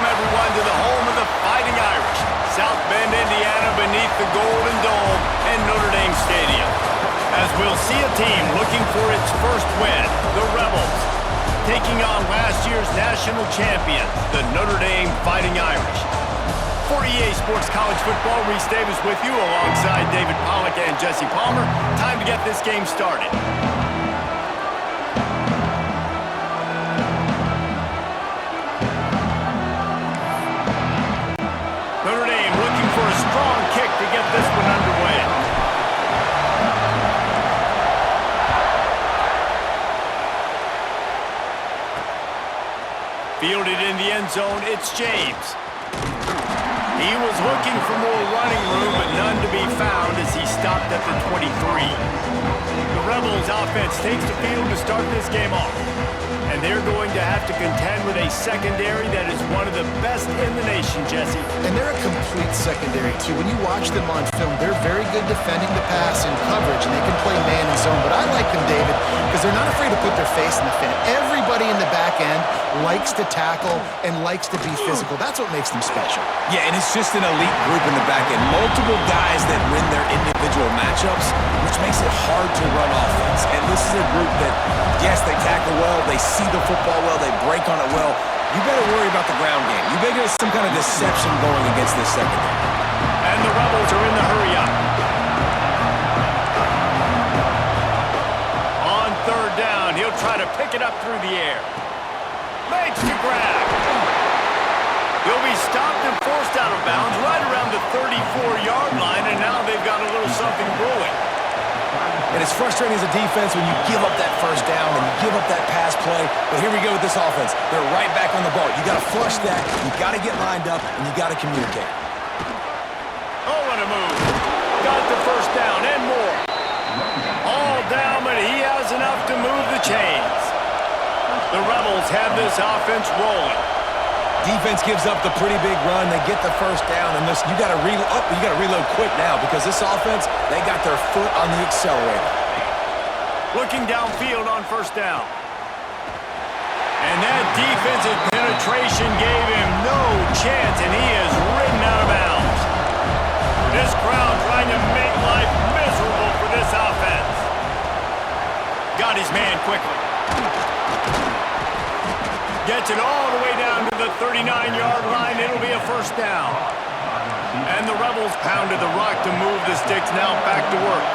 Welcome, everyone, to the home of the Fighting Irish, South Bend, Indiana, beneath the Golden Dome and Notre Dame Stadium. As we'll see a team looking for its first win, the Rebels, taking on last year's national champions, the Notre Dame Fighting Irish. For EA Sports College Football, Reese Davis with you alongside David Pollack and Jesse Palmer. Time to get this game started. Notre Dame looking for a strong kick to get this one underway. Fielded in the end zone, it's James. He was looking for more running room, but none to be found as he stopped at the 23. The Rebels offense takes the field to start this game off. And they're going to have to contend with a secondary that is one of the best in the nation, Jesse. And they're a complete secondary, too. When you watch them on film, they're very good defending the pass and coverage, and they can play man and zone. But I like them, David, because they're not afraid to put their face in the fan. Everybody in the back end likes to tackle and likes to be physical. That's what makes them special. Yeah, and it's just an elite group in the back end. Multiple guys that win their individual matchups, which makes it hard to run offense. And this is a group that, yes, they tackle well, they see the football well, they break on it well. You better worry about the ground game. You better get some kind of deception going against this secondary. And the Rebels are in the hurry-up. On third down, he'll try to pick it up through the air. Makes the grab. He'll be stopped and forced out of bounds right around the 34-yard line, and now they've got a little something brewing. And it's frustrating as a defense when you give up that first down and you give up that pass play. But here we go with this offense. They're right back on the ball. You got to flush that. You got to get lined up, and you got to communicate. Oh, what a move. Got the first down and more. All down, but he has enough to move the chains. The Rebels have this offense rolling. Defense gives up the pretty big run. They get the first down, and listen, you got to reload quick now because this offense, they got their foot on the accelerator. Looking downfield on first down. And that defensive penetration gave him no chance, and he is ridden out of bounds. This crowd trying to make life miserable for this offense. Got his man quickly. Gets it all the way down to the 39-yard line. It'll be a first down. And the Rebels pounded the rock to move the sticks. Now back to work.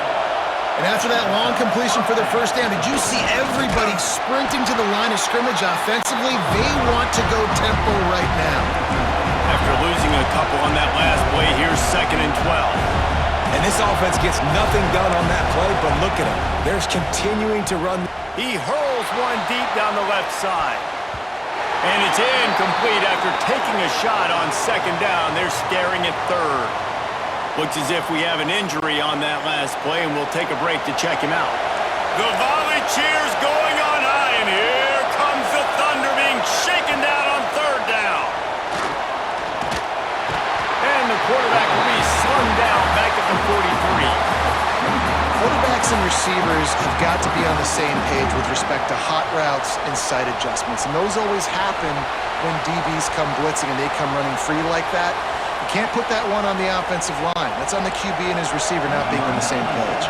And after that long completion for their first down, did you see everybody sprinting to the line of scrimmage offensively? They want to go tempo right now. After losing a couple on that last play, here's 2nd and 12. And this offense gets nothing done on that play, but look at him. They're continuing to run. He hurls one deep down the left side. And it's incomplete after taking a shot on 2nd down. They're staring at 3rd. Looks as if we have an injury on that last play, and we'll take a break to check him out. The volley cheers going on high, and here comes the Thunder being shaken down on 3rd down. And the quarterback will be slung down back at the 43. Quarterbacks and receivers have got to be on the same page with respect to hot routes and sight adjustments. And those always happen when DBs come blitzing and they come running free like that. You can't put that one on the offensive line. That's on the QB and his receiver not being on the same page.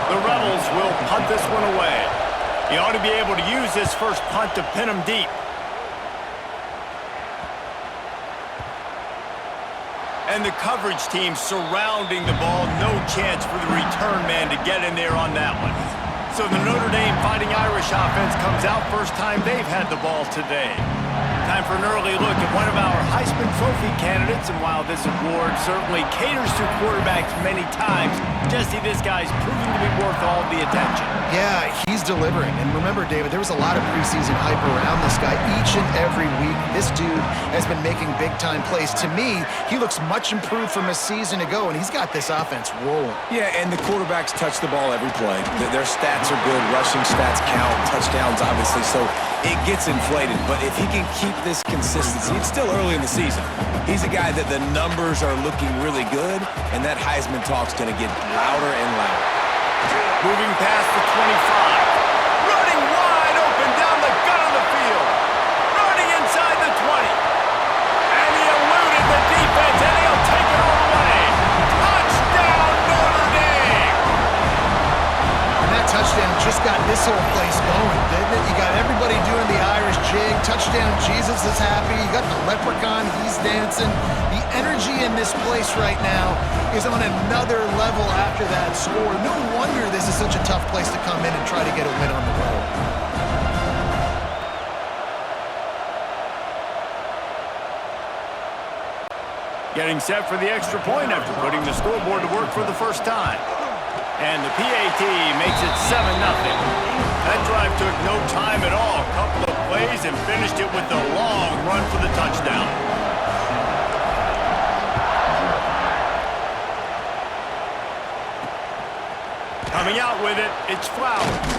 The Rebels will punt this one away. He ought to be able to use this first punt to pin him deep. And the coverage team surrounding the ball. No chance for the return man to get in there on that one. So the Notre Dame Fighting Irish offense comes out first time they've had the ball today. Time for an early look at one of our Heisman Trophy candidates, and while this award certainly caters to quarterbacks many times, Jesse, this guy's proving to be worth all the attention. Yeah, he's delivering. And remember, David, there was a lot of preseason hype around this guy each and every week. This dude has been making big-time plays. To me, he looks much improved from a season ago, and he's got this offense rolling. Yeah, and the quarterbacks touch the ball every play. Their stats are good. Rushing stats count. Touchdowns, obviously. So it gets inflated. But if he can keep this consistency, it's still early in the season. He's a guy that the numbers are looking really good, and that Heisman talk's going to get louder and louder. Moving past the 25. Running wide open down the gut of the field. Running inside the 20. this whole place going, didn't it? You got everybody doing the Irish jig. Touchdown Jesus is happy. You got the leprechaun, he's dancing. The energy in this place right now is on another level after that score. No wonder this is such a tough place to come in and try to get a win on the road. Getting set for the extra point after putting the scoreboard to work for the first time. And the PAT makes it 7-0. That drive took no time at all. A couple of plays and finished it with a long run for the touchdown. Coming out with it, it's Flowers.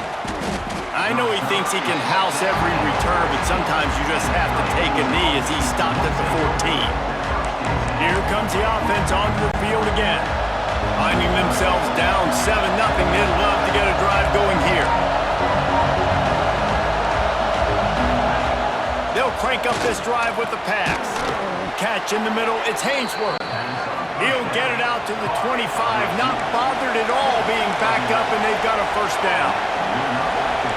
I know he thinks he can house every return, but sometimes you just have to take a knee as he stopped at the 14. Here comes the offense onto the field again. Finding themselves down 7-0, they'd love to get a drive going here. They'll crank up this drive with the pass. Catch in the middle, it's Hainsworth. He'll get it out to the 25, not bothered at all being backed up, and they've got a first down.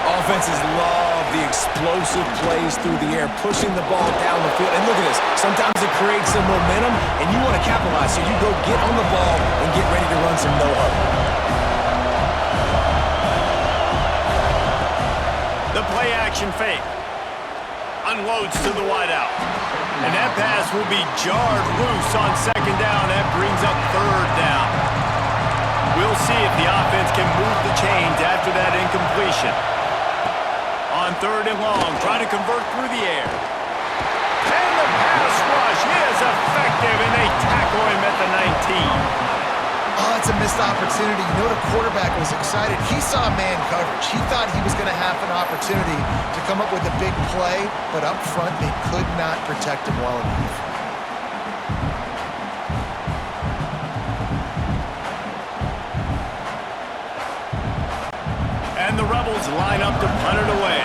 Offenses love the explosive plays through the air, pushing the ball down the field. And look at this. Sometimes it creates some momentum, and you want to capitalize. So you go get on the ball and get ready to run some no-huddle. The play-action fake. Unloads to the wideout. And that pass will be jarred loose on second down. That brings up third down. We'll see if the offense can move the chains after that incompletion. On third and long, trying to convert through the air. And the pass rush is effective, and they tackle him at the 19. Oh, that's a missed opportunity. You know the quarterback was excited. He saw man coverage. He thought he was going to have an opportunity to come up with a big play, but up front they could not protect him well enough. And the Rebels line up to punt it away.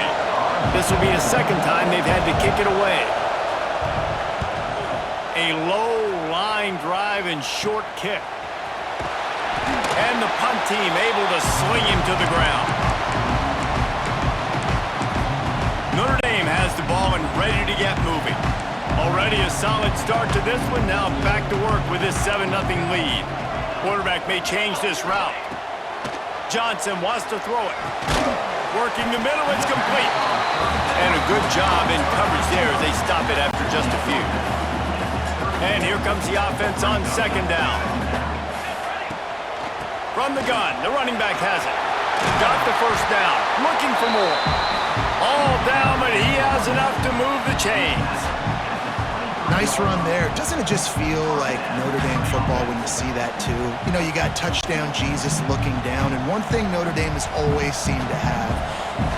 This will be a second time they've had to kick it away. A low line drive and short kick. And the punt team able to sling him to the ground. Notre Dame has the ball and ready to get moving. Already a solid start to this one. Now back to work with this 7-0 lead. Quarterback may change this route. Johnson wants to throw it. Working the middle, it's complete. And a good job in coverage there as they stop it after just a few. And here comes the offense on second down. From the gun, the running back has it. Got the first down, looking for more. All down, but he has enough to move the chains. Nice run there. Doesn't it just feel like Notre Dame football when you see that too? You know, you got touchdown Jesus looking down, and one thing Notre Dame has always seemed to have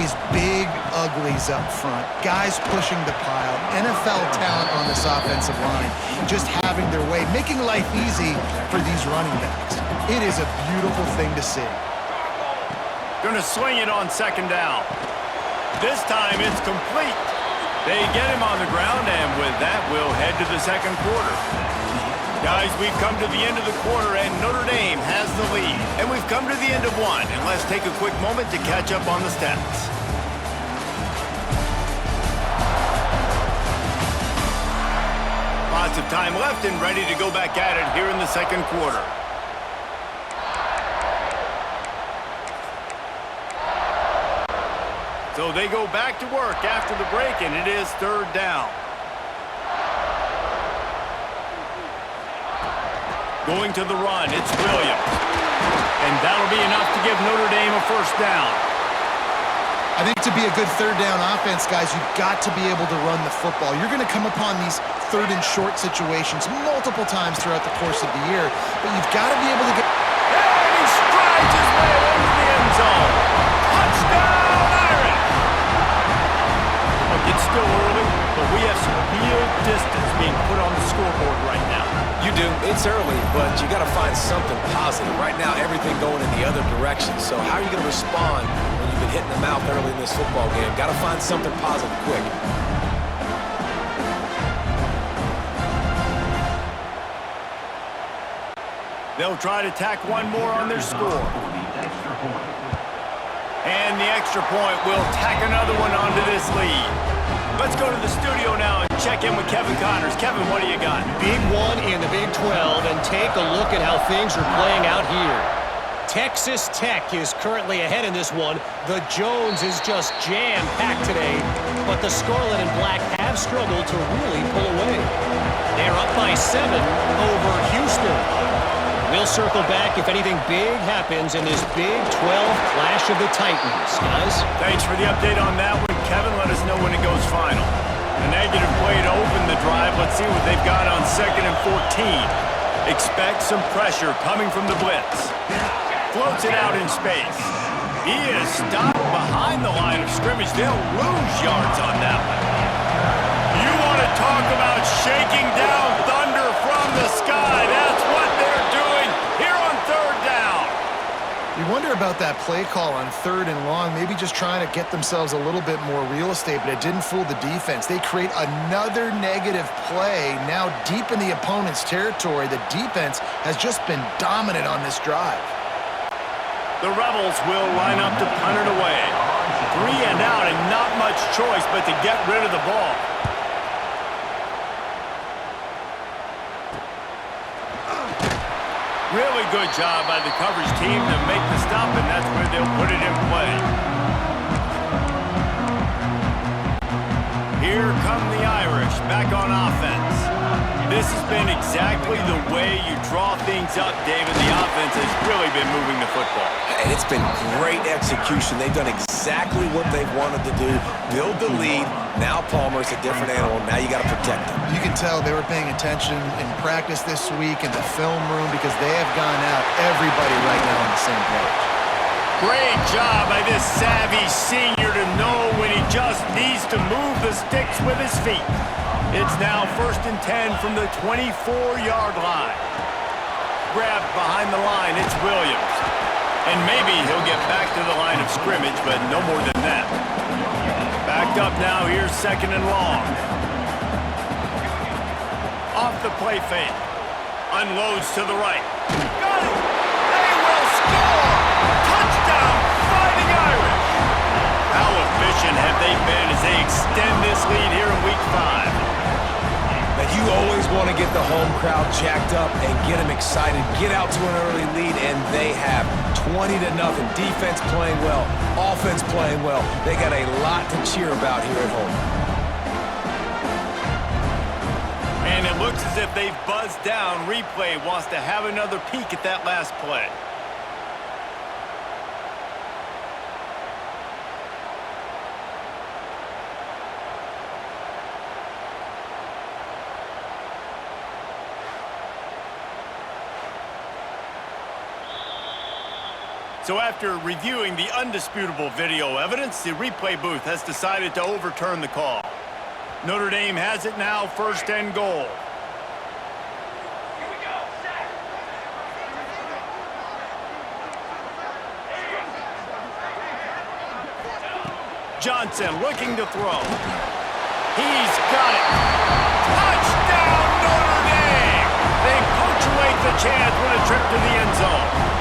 is big uglies up front. Guys pushing the pile. NFL talent on this offensive line, just having their way, making life easy for these running backs. It is a beautiful thing to see. Gonna swing it on second down. This time it's complete. They get him on the ground, and with that, we'll head to the second quarter. Guys, we've come to the end of the quarter, and Notre Dame has the lead. And we've come to the end of one, and let's take a quick moment to catch up on the stats. Lots of time left and ready to go back at it here in the second quarter. So they go back to work after the break, and it is third down. Going to the run, it's Williams. And that'll be enough to give Notre Dame a first down. I think to be a good third down offense, guys, you've got to be able to run the football. You're going to come upon these third and short situations multiple times throughout the course of the year, but you've got to be able to get... And he strides his way into the end zone. Touchdown, Irish! Look, it's still early, but we have some real distance being put on the scoreboard right now. You do. It's early, but you got to find something positive. Right now, everything going in the other direction. So how are you going to respond when you've been hitting the mouth early in this football game? Got to find something positive quick. They'll try to tack one more on their score. And the extra point will tack another one onto this lead. Let's go to the studio now and check in with Kevin Connors. Kevin, what do you got? Big one in the Big 12, and take a look at how things are playing out here. Texas Tech is currently ahead in this one. The Jones is just jam-packed today, but the Scarlet and Black have struggled to really pull away. They're up by 7 over Houston. We'll circle back if anything big happens in this Big 12 Clash of the Titans, guys. Thanks for the update on that one, Kevin. Let us know when it goes final. A negative play to open the drive. Let's see what they've got on 2nd and 14. Expect some pressure coming from the blitz. Floats it out in space. He is stopped behind the line of scrimmage. They'll lose yards on that one. You want to talk about shaking down thunder from the sky. That's what they're doing here on 3rd down. You wonder about that play call on 3rd and long, maybe just trying to get themselves a little bit more real estate, but it didn't fool the defense. They create another negative play now deep in the opponent's territory. The defense has just been dominant on this drive. The Rebels will line up to punt it away. 3 and out and not much choice but to get rid of the ball. Really good job by the coverage team to make the stop, and that's where they'll put it in play. Here come the Irish back on offense. This has been exactly the way you draw things up, David. The offense has really been moving the football. And it's been great execution. They've done exactly what they've wanted to do. Build the lead. Now Palmer's a different animal. Now you got to protect him. You can tell they were paying attention in practice this week in the film room because they have gone out everybody right now on the same page. Great job by this savvy senior to know when he just needs to move the sticks with his feet. It's now 1st and 10 from the 24-yard line. Grabbed behind the line, it's Williams. And maybe he'll get back to the line of scrimmage, but no more than that. Backed up now, here's 2nd and long. Off the play fake. Unloads to the right. Got it! They will score! Touchdown, Fighting Irish! How efficient have they been as they extend this lead here in Week 5? But you always want to get the home crowd jacked up and get them excited. Get out to an early lead, and they have 20-0. Defense playing well, offense playing well. They got a lot to cheer about here at home. And it looks as if they've buzzed down. Replay wants to have another peek at that last play. So after reviewing the undisputable video evidence, the replay booth has decided to overturn the call. Notre Dame has it now, 1st and goal. Johnson looking to throw. He's got it. Touchdown, Notre Dame! They punctuate the chance with a trip to the end zone.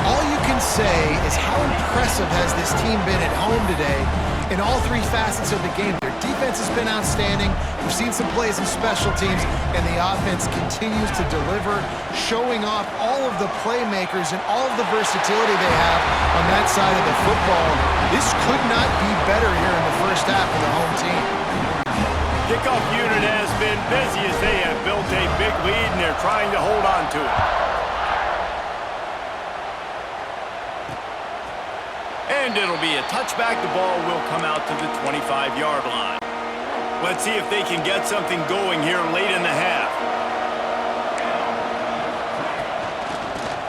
All you can say is how impressive has this team been at home today in all 3 facets of the game. Their defense has been outstanding. We've seen some plays in special teams, and the offense continues to deliver, showing off all of the playmakers and all of the versatility they have on that side of the football. This could not be better here in the first half for the home team. Kickoff unit has been busy as they have built a big lead, and they're trying to hold on to it. And it'll be a touchback. The ball will come out to the 25-yard line. Let's see if they can get something going here late in the half.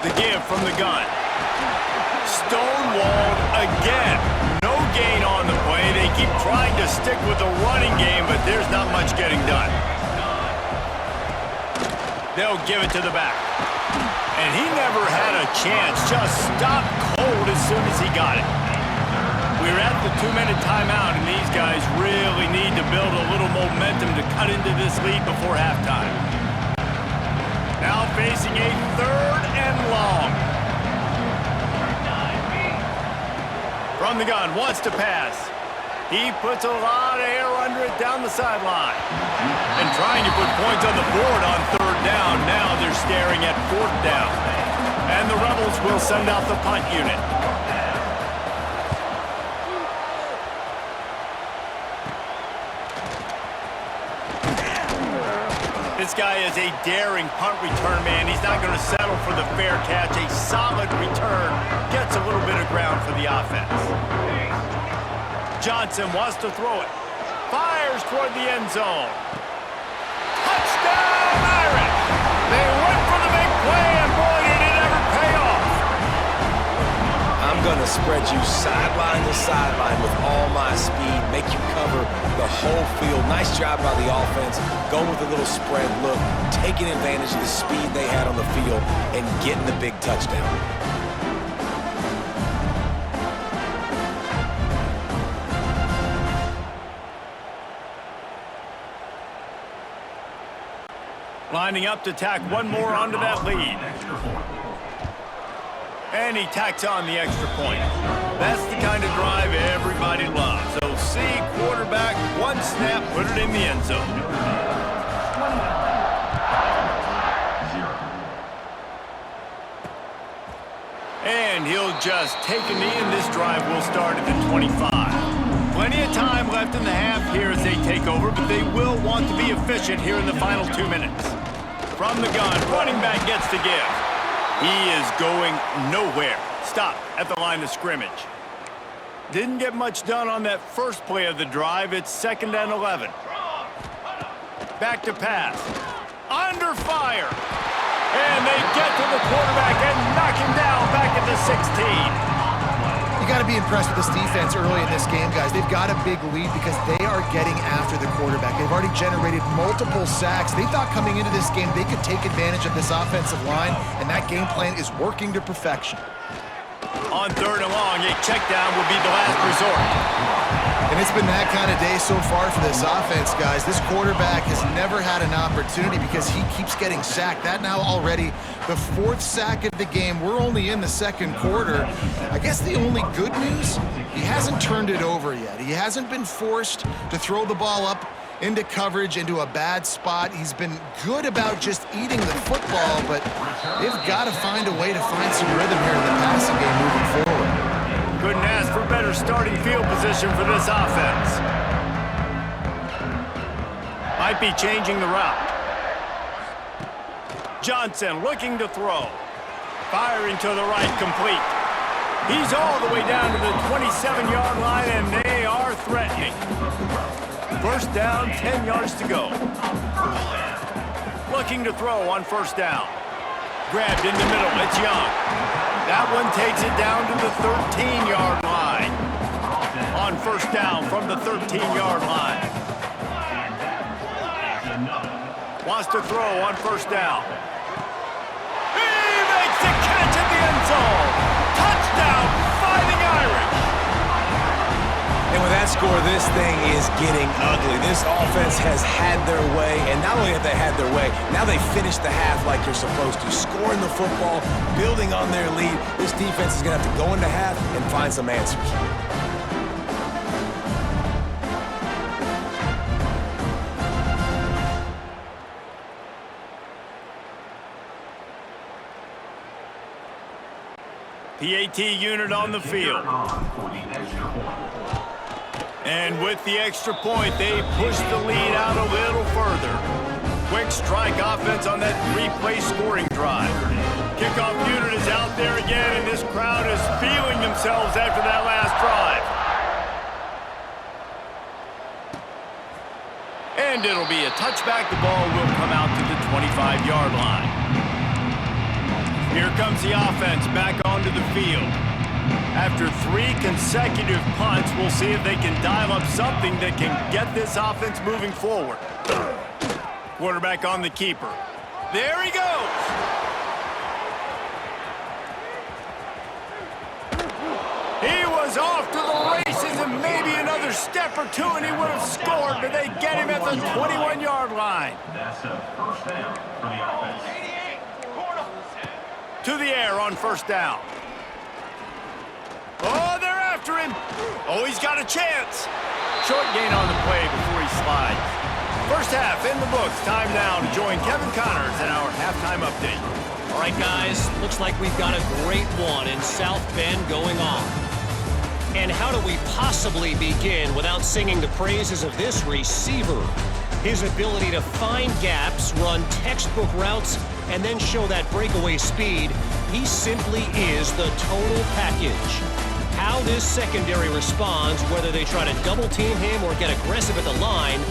The give from the gun. Stonewalled again. No gain on the play. They keep trying to stick with the running game, but there's not much getting done. They'll give it to the back. And he never had a chance. Just stopped cold as soon as he got it. We're at the 2-minute timeout, and these guys really need to build a little momentum to cut into this lead before halftime. Now facing a 3rd and long. From the gun, wants to pass. He puts a lot of air under it down the sideline. And trying to put points on the board on third down. Now they're staring at fourth down. And the Rebels will send out the punt unit. This guy is a daring punt return man. He's not going to settle for the fair catch. A solid return gets a little bit of ground for the offense. Johnson wants to throw it. Fires toward the end zone. Touchdown, Irish! They went for the big play, and boy, did it ever pay off. I'm going to spread you sideline to sideline with all my speed, make you cover the whole field. Nice job by the offense. Going with a little spread look, taking advantage of the speed they had on the field, and getting the big touchdown. Lining up to tack one more onto that lead. And he tacks on the extra point. That's the kind of drive everybody loves. So see quarterback, one snap, put it in the end zone. And he'll just take a knee, and this drive will start at the 25. Plenty of time left in the half here as they take over, but they will want to be efficient here in the final 2 minutes. From the gun, running back gets to give. He is going nowhere. Stop at the line of scrimmage. Didn't get much done on that first play of the drive. It's 2nd and 11. Back to pass. Under fire. And they get to the quarterback and knock him down back at the 16. You got to be impressed with this defense early in this game, guys. They've got a big lead because they are getting after the quarterback. They've already generated multiple sacks. They thought coming into this game they could take advantage of this offensive line, and that game plan is working to perfection. On 3rd and long, a check down will be the last resort. And it's been that kind of day so far for this offense, guys. This quarterback has never had an opportunity because he keeps getting sacked. That now already the 4th sack of the game. We're only in the 2nd quarter. I guess the only good news, he hasn't turned it over yet. He hasn't been forced to throw the ball up into coverage, into a bad spot. He's been good about just eating the football, but they've got to find a way to find some rhythm here in the passing game moving forward. Couldn't ask for better starting field position for this offense. Might be changing the route. Johnson looking to throw. Firing to the right, complete. He's all the way down to the 27-yard line, and they are threatening. First down, 10 yards to go. Looking to throw on 1st down. Grabbed in the middle, it's Young. That one takes it down to the 13-yard line. On 1st down from the 13-yard line. Wants to throw on 1st down. He makes the catch in the end zone. Touchdown, Fighting Irish. And with that score, this thing is getting ugly. This offense has had their way, and not only have they had their way, now they finish the half like you're supposed to, scoring the football, building on their lead. This defense is going to have to go into half and find some answers. PAT unit on the field. And with the extra point, they push the lead out a little further. Quick strike offense on that 3-play scoring drive. Kickoff unit is out there again, and this crowd is feeling themselves after that last drive. And it'll be a touchback. The ball will come out to the 25-yard line. Here comes the offense back onto the field. After 3 consecutive punts, we'll see if they can dial up something that can get this offense moving forward. Quarterback on the keeper. There he goes. He was off to the races, and maybe another step or two and he would have scored, but they get him at the 21-yard line. That's a 1st down for the offense. To the air on 1st down. Oh, they're after time. Oh, he's got a chance. Short gain on the play before he slides. First half in the books. Time now to join Kevin Connors in our halftime update. All right, guys, looks like we've got a great one in South Bend going on. And how do we possibly begin without singing the praises of this receiver? His ability to find gaps, run textbook routes, and then show that breakaway speed. He simply is the total package. How this secondary responds, whether they try to double team him or get aggressive at the line,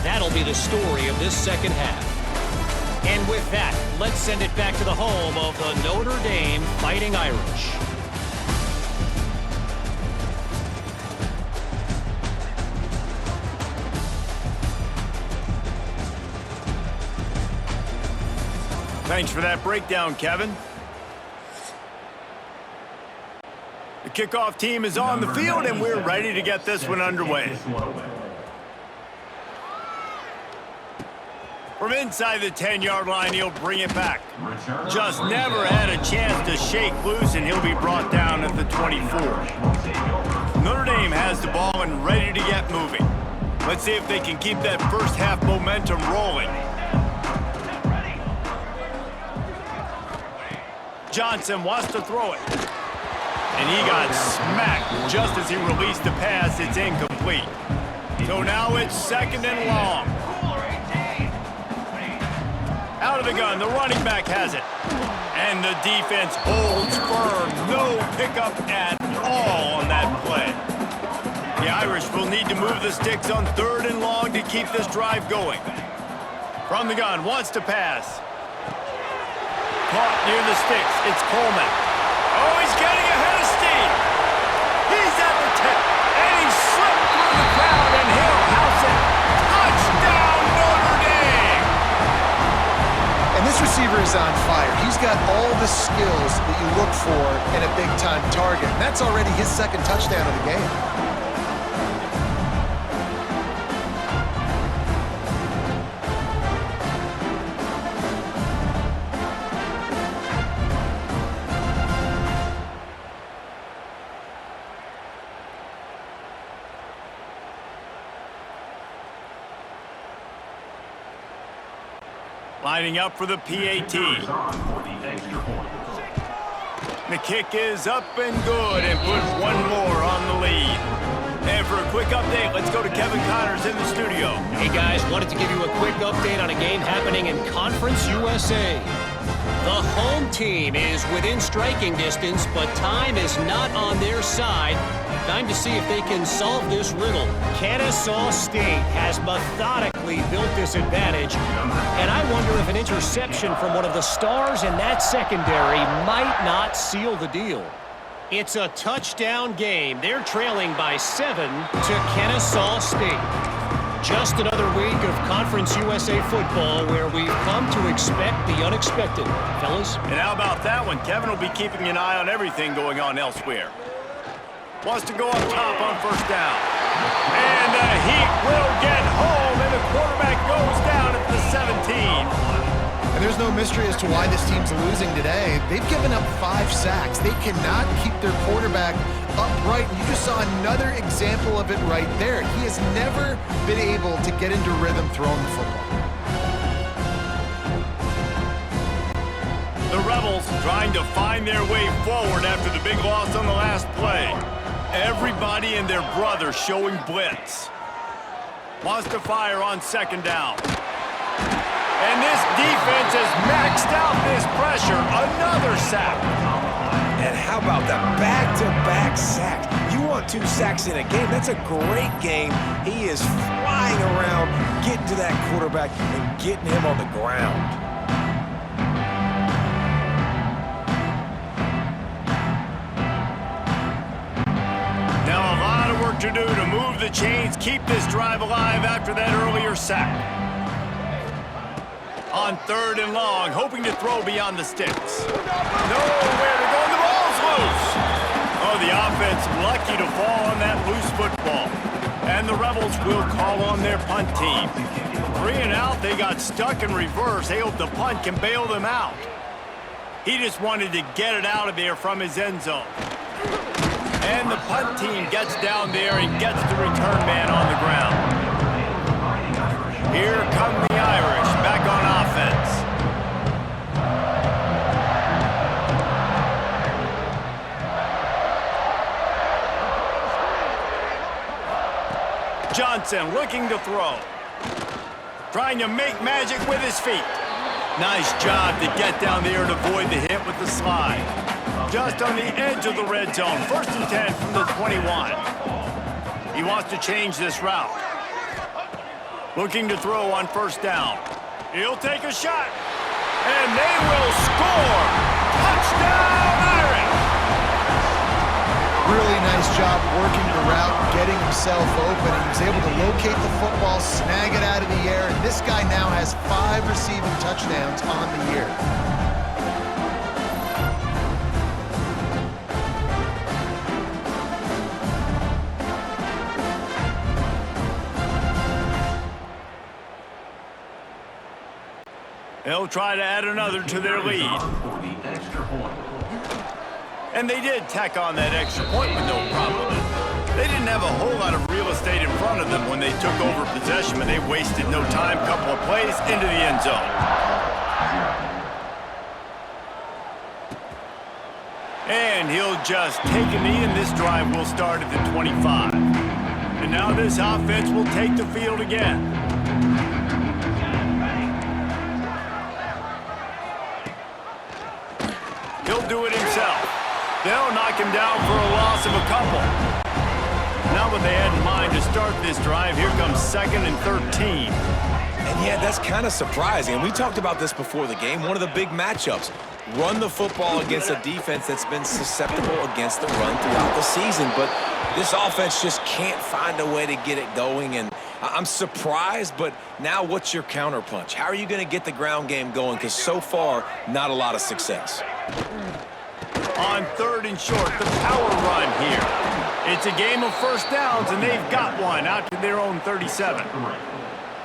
that'll be the story of this second half. And with that, let's send it back to the home of the Notre Dame Fighting Irish. Thanks for that breakdown, Kevin. The kickoff team is on the field, and we're ready to get this one underway. From inside the 10-yard line, he'll bring it back. Just never had a chance to shake loose, and he'll be brought down at the 24. Notre Dame has the ball and ready to get moving. Let's see if they can keep that first half momentum rolling. Johnson wants to throw it. And he got smacked just as he released the pass. It's incomplete. So now it's second and long. Out of the gun, the running back has it. And the defense holds firm. No pickup at all on that play. The Irish will need to move the sticks on third and long to keep this drive going. From the gun, wants to pass. Caught near the sticks. It's Coleman. Oh, he's getting ahead of steam. He's at the tip. And he slipped through the crowd, and he'll house it. Touchdown, Notre Dame! And this receiver is on fire. He's got all the skills that you look for in a big-time target. And that's already his second touchdown of the game. Lining up for the PAT. The kick is up and good and puts one more on the lead. And for a quick update, let's go to Kevin Connors in the studio. Hey guys, wanted to give you a quick update on a game happening in Conference USA. The home team is within striking distance, but time is not on their side. Time to see if they can solve this riddle. Kennesaw State has methodically built this advantage, and I wonder if an interception from one of the stars in that secondary might not seal the deal. It's a touchdown game. They're trailing by 7 to Kennesaw State. Just another week of Conference USA football where we've come to expect the unexpected. Fellas? And how about that one? Kevin will be keeping an eye on everything going on elsewhere. Wants to go up top on first down. And the Heat will get home, and the quarterback goes down at the 17. And there's no mystery as to why this team's losing today. They've given up 5 sacks. They cannot keep their quarterback upright. You just saw another example of it right there. He has never been able to get into rhythm throwing the football. The Rebels trying to find their way forward after the big loss on the last play. Everybody and their brother showing blitz. Wants to fire on second down. And this defense has maxed out this pressure. Another sack. And how about the back-to-back sacks? You want 2 sacks in a game, that's a great game. He is flying around, getting to that quarterback and getting him on the ground. To do to move the chains, keep this drive alive after that earlier sack. On third and long, hoping to throw beyond the sticks. Nowhere to go, the ball's loose. Oh, the offense lucky to fall on that loose football. And the Rebels will call on their punt team. 3 and out, they got stuck in reverse. They hope the punt can bail them out. He just wanted to get it out of there from his end zone. And the punt team gets down there and gets the return man on the ground. Here come the Irish back on offense. Johnson looking to throw. Trying to make magic with his feet. Nice job to get down there and avoid the hit with the slide. Just on the edge of the red zone. 1st and 10 from the 21. He wants to change this route. Looking to throw on 1st down. He'll take a shot. And they will score. Touchdown, Irish! Really nice job working the route, getting himself open. He was able to locate the football, snag it out of the air, and this guy now has 5 receiving touchdowns on the year. They'll try to add another to their lead. For the extra point. And they did tack on that extra point with no problem. They didn't have a whole lot of real estate in front of them when they took over possession, but they wasted no time. Couple of plays into the end zone. And he'll just take a knee, and this drive will start at the 25. And now this offense will take the field again. He'll do it himself. They'll knock him down for a loss of a couple. Not what they had in mind to start this drive. Here comes 2nd and 13. And yeah, that's kind of surprising. And we talked about this before the game. One of the big matchups. Run the football against a defense that's been susceptible against the run throughout the season. But this offense just can't find a way to get it going. And I'm surprised, but now what's your counterpunch? How are you going to get the ground game going? Because so far, not a lot of success. On 3rd and short, the power run here. It's a game of 1st downs, and they've got one out to their own 37.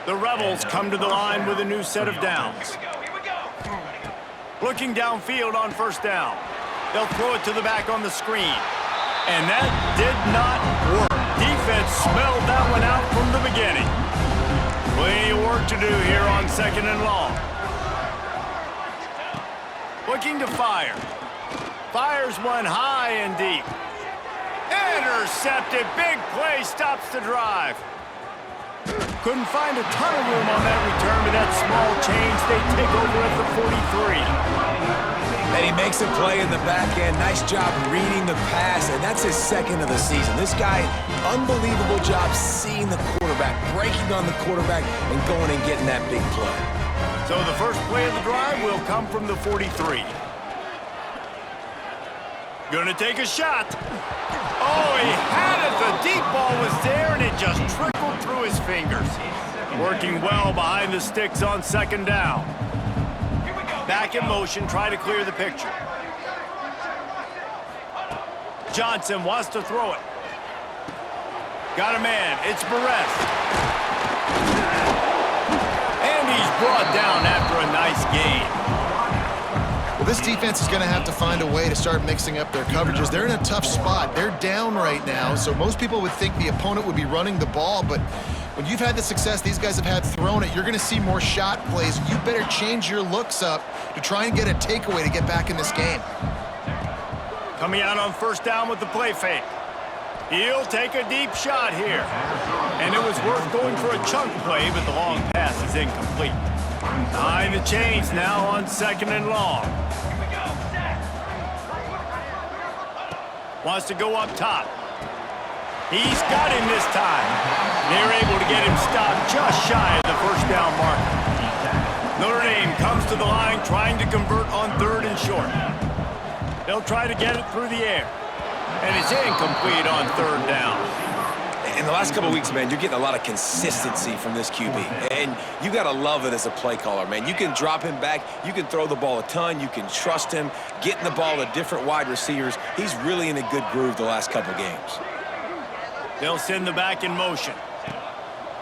The Rebels come to the line with a new set of downs. Looking downfield on 1st down. They'll throw it to the back on the screen. And that did not work. Defense smelled that one out from the beginning. Plenty of work to do here on 2nd and long. Looking to fire. Fires one high and deep. Intercepted. Big play stops the drive. Couldn't find a ton of room on that return, but that small change, they take over at the 43. And he makes a play in the back end. Nice job reading the pass, and that's his 2nd of the season. This guy, unbelievable job seeing the quarterback, breaking on the quarterback, and going and getting that big play. So the first play of the drive will come from the 43. Gonna take a shot. Oh, he had it. The deep ball was there, and it just trickled through his fingers. Working well behind the sticks on 2nd down. Back in motion, try to clear the picture. Johnson wants to throw it. Got a man. It's Barres. And he's brought down after a nice gain. Well, this defense is going to have to find a way to start mixing up their coverages. They're in a tough spot. They're down right now, so most people would think the opponent would be running the ball, but when you've had the success these guys have had throwing it, you're going to see more shot plays. You better change your looks up to try and get a takeaway to get back in this game. Coming out on 1st down with the play fake. He'll take a deep shot here. And it was worth going for a chunk play, but the long pass is incomplete. Behind the chains now on 2nd and long. Wants to go up top. He's got him this time. They're able to get him stopped just shy of the 1st down marker. Notre Dame comes to the line trying to convert on 3rd and short. They'll try to get it through the air. And it's incomplete on 3rd down. In the last couple of weeks, man, you're getting a lot of consistency from this QB. And you got to love it as a play caller, man. You can drop him back. You can throw the ball a ton. You can trust him, getting the ball to different wide receivers. He's really in a good groove the last couple of games. They'll send the back in motion.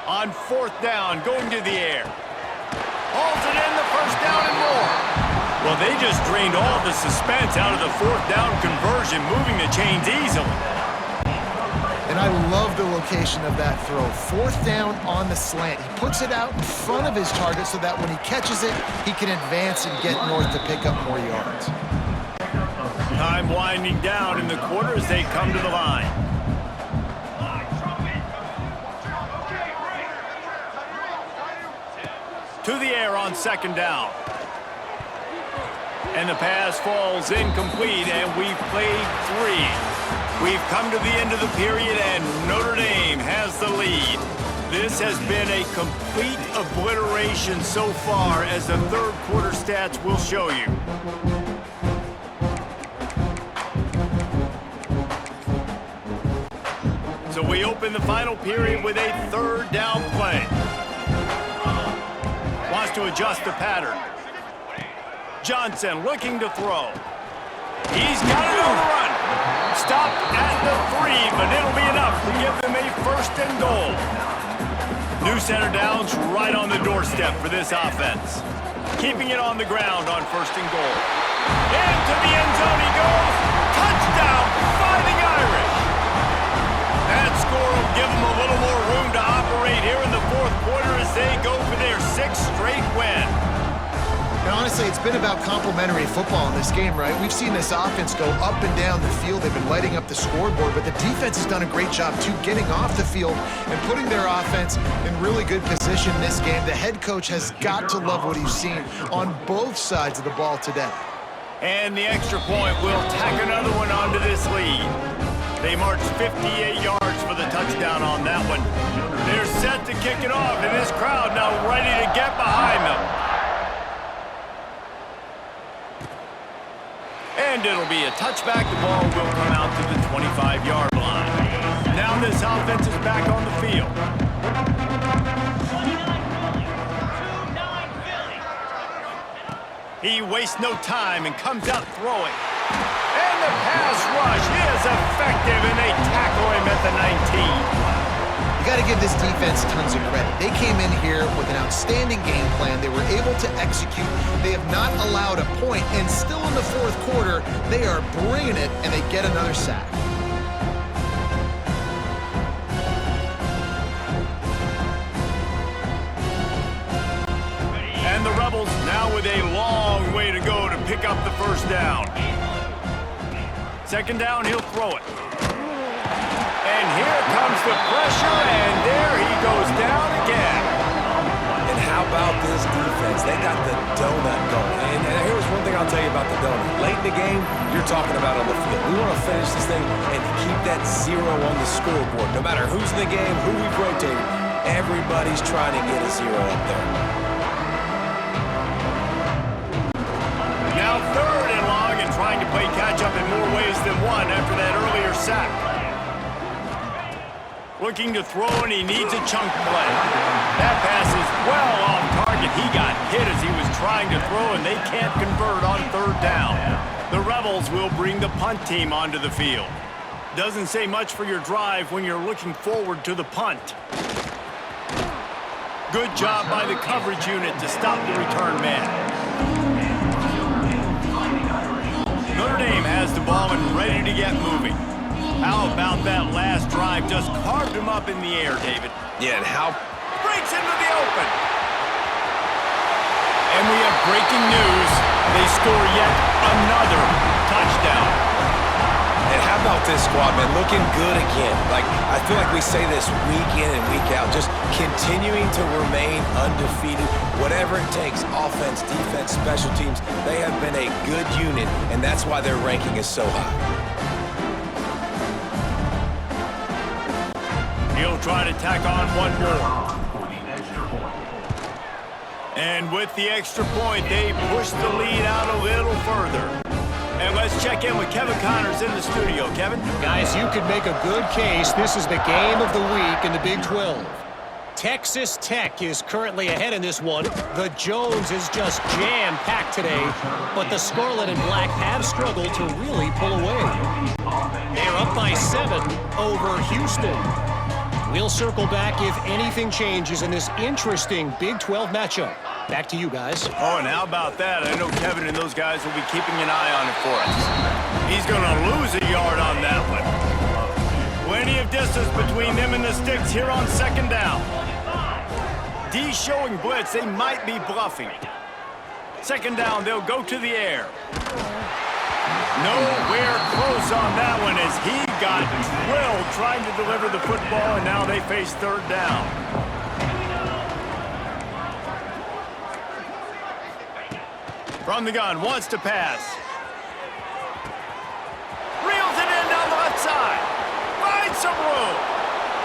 On 4th down, going to the air. Hauls it in, the 1st down and more. Well, they just drained all the suspense out of the 4th down conversion, moving the chains easily. And I love the location of that throw. 4th down on the slant. He puts it out in front of his target so that when he catches it, he can advance and get north to pick up more yards. Time winding down in the quarter as they come to the line. To the air on 2nd down. And the pass falls incomplete, and we've played 3. We've come to the end of the period, and Notre Dame has the lead. This has been a complete obliteration so far, as the 3rd quarter stats will show you. So we open the final period with a 3rd down play. Wants to adjust the pattern. Johnson looking to throw. He's got it on the run. Stopped at the 3, but it'll be enough to give them a 1st and goal. New center downs right on the doorstep for this offense. Keeping it on the ground on 1st and goal. Into the end zone he goes. Touchdown, Fighting Irish. That score will give them a little more room to operate here in the 4th quarter as they go for their 6th straight win. And honestly, it's been about complementary football in this game, right? We've seen this offense go up and down the field. They've been lighting up the scoreboard, but the defense has done a great job, too, getting off the field and putting their offense in really good position in this game. The head coach has got to love what he's seen on both sides of the ball today. And the extra point will tack another one onto this lead. They marched 58 yards for the touchdown on that one. They're set to kick it off, and this crowd now ready to get behind them. And it'll be a touchback. The ball will come out to the 25-yard line. Now this offense is back on the field. He wastes no time and comes out throwing. And the pass rush is effective, and they tackle him at the 19. You got to give this defense tons of credit. They came in here with an outstanding game plan. They were able to execute. They have not allowed a point, and still in the 4th quarter, they are bringing it, and they get another sack. And the Rebels now with a long way to go to pick up the 1st down. 2nd down, he'll throw it. And here comes the pressure, and there he goes down again. And how about this defense? They got the donut going. And here's one thing I'll tell you about the donut. Late in the game, you're talking about on the field. We want to finish this thing and keep that 0 on the scoreboard. No matter who's in the game, who we've rotated, everybody's trying to get a 0 up there. Now 3rd and long, and trying to play catch-up in more ways than one after that earlier sack. Looking to throw, and he needs a chunk play. That pass is well off target. He got hit as he was trying to throw, and they can't convert on 3rd down. The Rebels will bring the punt team onto the field. Doesn't say much for your drive when you're looking forward to the punt. Good job by the coverage unit to stop the return man. Notre Dame has the ball and ready to get moving. How about that last drive? Just carved him up in the air, David. Yeah, and how... Breaks into the open. And we have breaking news. They score yet another touchdown. And how about this squad, man? Looking good again. Like, I feel like we say this week in and week out. Just continuing to remain undefeated. Whatever it takes, offense, defense, special teams, they have been a good unit, and that's why their ranking is so high. He'll try to tack on one more. And with the extra point, they push the lead out a little further. And let's check in with Kevin Connors in the studio. Kevin? Guys, you could make a good case. This is the game of the week in the Big 12. Texas Tech is currently ahead in this one. The Jones is just jam-packed today, but the Scarlet and Black have struggled to really pull away. They're up by 7 over Houston. We'll circle back if anything changes in this interesting Big 12 matchup. Back to you guys. Oh, and how about that? I know Kevin and those guys will be keeping an eye on it for us. He's going to lose a yard on that one. Plenty of of distance between them and the sticks here on second down. D showing blitz. They might be bluffing. Second down, they'll go to the air. Nowhere close on that one as he got drilled trying to deliver the football, and now they face third down. From the gun, wants to pass. Reels it in down the left side. Finds some room.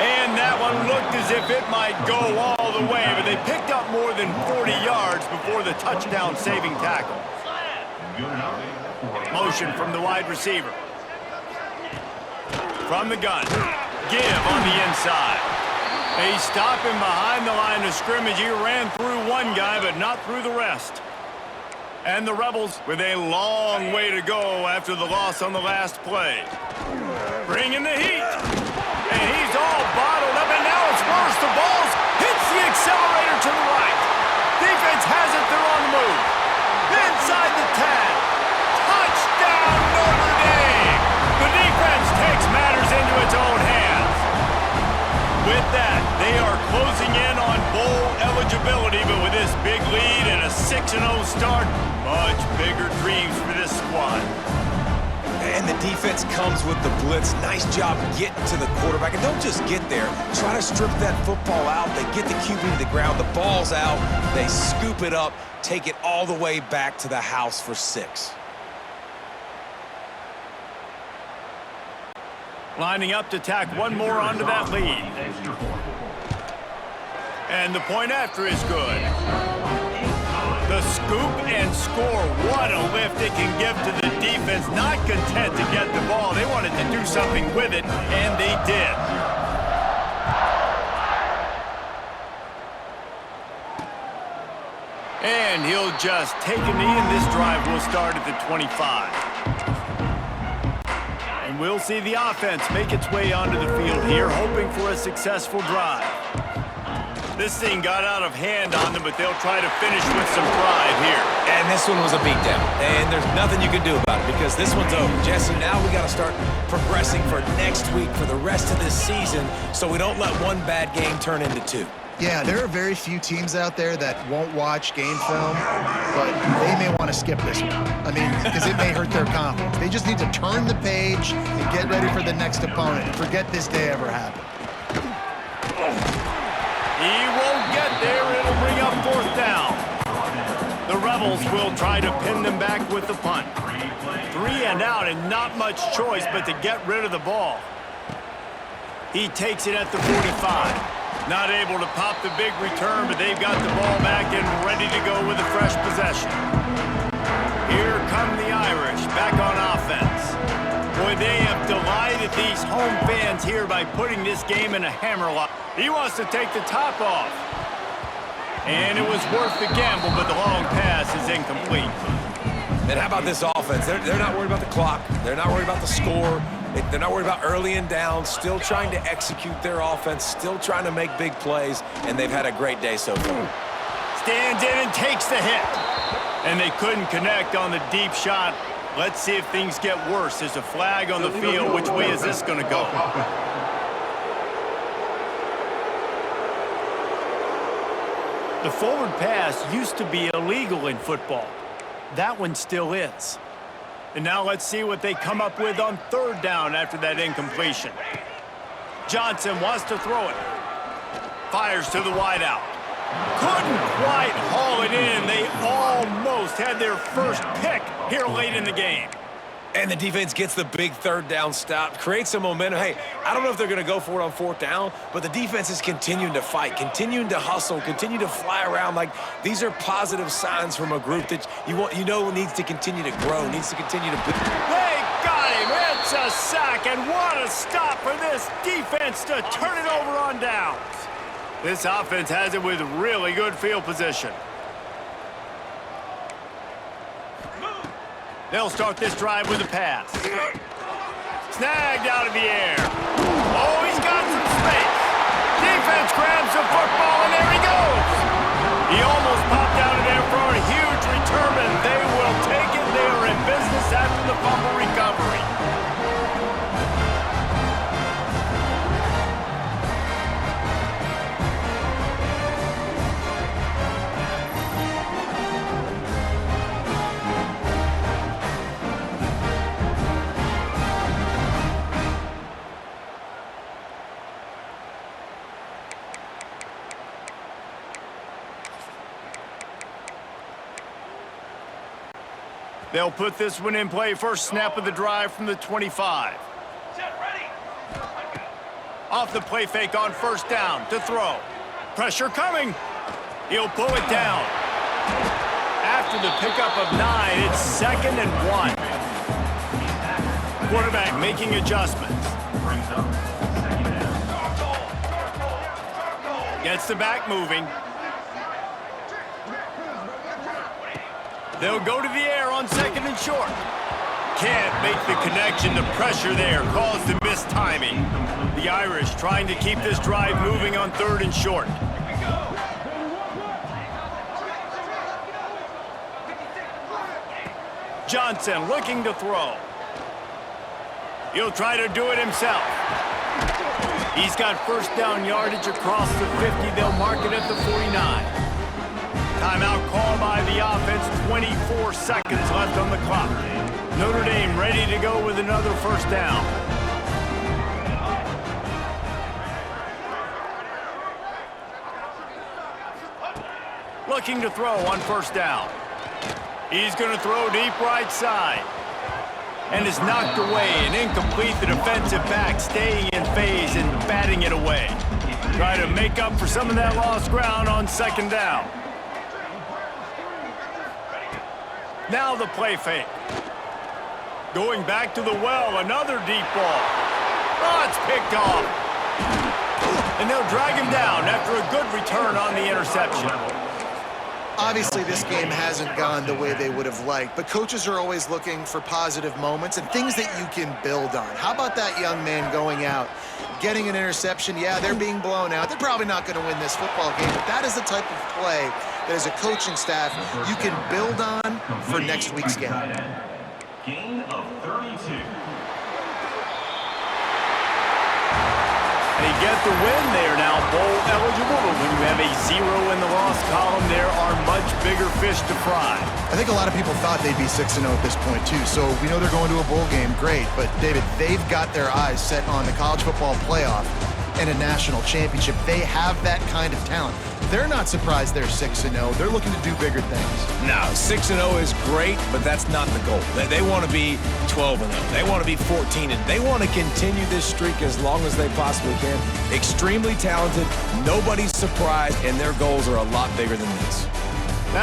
And that one looked as if it might go all the way, but they picked up more than 40 yards before the touchdown-saving tackle. Motion from the wide receiver. From the gun. Give on the inside. They stop him behind the line of scrimmage. He ran through one guy, but not through the rest. And the Rebels with a long way to go after the loss on the last play. Bringing the heat. And he's all bottled up, and now it's worse. The ball hits the accelerator to the right. Defense has it. They're on the move. Inside the 10. Touchdown, Notre Dame. The defense takes matters into its own hands. With that, they are closing in on bowl eligibility, but with this big lead and a 6-0 start, much bigger dreams for this squad. And the defense comes with the blitz. Nice job getting to the quarterback. And don't just get there. Try to strip that football out. They get the QB to the ground. The ball's out. They scoop it up, take it all the way back to the house for 6. Lining up to tack one more onto that lead. And the point after is good. The scoop and score. What a lift it can give to the defense. Not content to get the ball. They wanted to do something with it, and they did. And he'll just take a knee, and this drive will start at the 25. And we'll see the offense make its way onto the field here, hoping for a successful drive. This thing got out of hand on them, but they'll try to finish with some pride here. And this one was a beatdown. And there's nothing you can do about it because this one's over. Jesse, now we got to start progressing for next week for the rest of this season so we don't let one bad game turn into 2. Yeah, there are very few teams out there that won't watch game film, but they may want to skip this one. I mean, because it may hurt their confidence. They just need to turn the page and get ready for the next opponent and forget this day ever happened. He won't get there. It'll bring up fourth down. The Rebels will try to pin them back with the punt. 3 and out and not much choice but to get rid of the ball. He takes it at the 45. Not able to pop the big return, but they've got the ball back and ready to go with a fresh possession. Here come the Irish back on offense. Boy, they have delighted these home fans here by putting this game in a hammerlock. He wants to take the top off. And it was worth the gamble, but the long pass is incomplete. And how about this offense? They're not worried about the clock. They're not worried about the score. They're not worried about early and down. Still trying to execute their offense. Still trying to make big plays. And they've had a great day so far. Stands in and takes the hit. And they couldn't connect on the deep shot. Let's see if things get worse. There's a flag on the field. Which way is this going to go? The forward pass used to be illegal in football. That one still is. And now let's see what they come up with on third down after that incompletion. Johnson wants to throw it. Fires to the wideout. Couldn't quite haul it in. They almost had their first pick here late in the game. And the defense gets the big third down stop, creates some momentum. Hey, I don't know if they're going to go for it on fourth down, but the defense is continuing to fight, continuing to hustle, continue to fly around. Like, these are positive signs from a group that you know needs to continue to grow, needs to continue to build. They got him. It's a sack, and what a stop for this defense to turn it over on downs. This offense has it with really good field position. They'll start this drive with a pass. Snagged out of the air. Oh, he's got some space. Defense grabs the football, and there he goes. He almost popped out of there for a huge return, and they will take it. They are in business after the fumble recovery. They'll put this one in play. First snap of the drive from the 25. Off the play fake on first down to throw. Pressure coming. He'll pull it down. After the pickup of 9, it's 2nd and 1. Quarterback making adjustments. Gets the back moving. They'll go to the air on 2nd and short. Can't make the connection. The pressure there caused the missed timing. The Irish trying to keep this drive moving on 3rd and short. Johnson looking to throw. He'll try to do it himself. He's got first down yardage across the 50. They'll mark it at the 49. Timeout call by the offense. 24 seconds left on the clock. Notre Dame ready to go with another first down. Looking to throw on first down. He's going to throw deep right side. And is knocked away and incomplete. The defensive back staying in phase and batting it away. Try to make up for some of that lost ground on 2nd down. Now the play fake. Going back to the well, another deep ball. Oh, it's picked off. And they'll drag him down after a good return on the interception. Obviously, this game hasn't gone the way they would have liked, but coaches are always looking for positive moments and things that you can build on. How about that young man going out, getting an interception? Yeah, they're being blown out. They're probably not going to win this football game, but that is the type of play that as a coaching staff you can build on for next week's game. Gain of 32. They get the win. They are now bowl eligible, but when you have a 0 in the loss column, there are much bigger fish to fry. I think a lot of people thought they'd be 6-0 at this point, too. So we know they're going to a bowl game. Great. But, David, they've got their eyes set on the college football playoff and a national championship. They have that kind of talent. They're not surprised they're 6-0. They're looking to do bigger things. No, 6-0 is great, but that's not the goal. They want to be 12-0. They want to be 14-0. They want to continue this streak as long as they possibly can. Extremely talented. Nobody's surprised, and their goals are a lot bigger than this.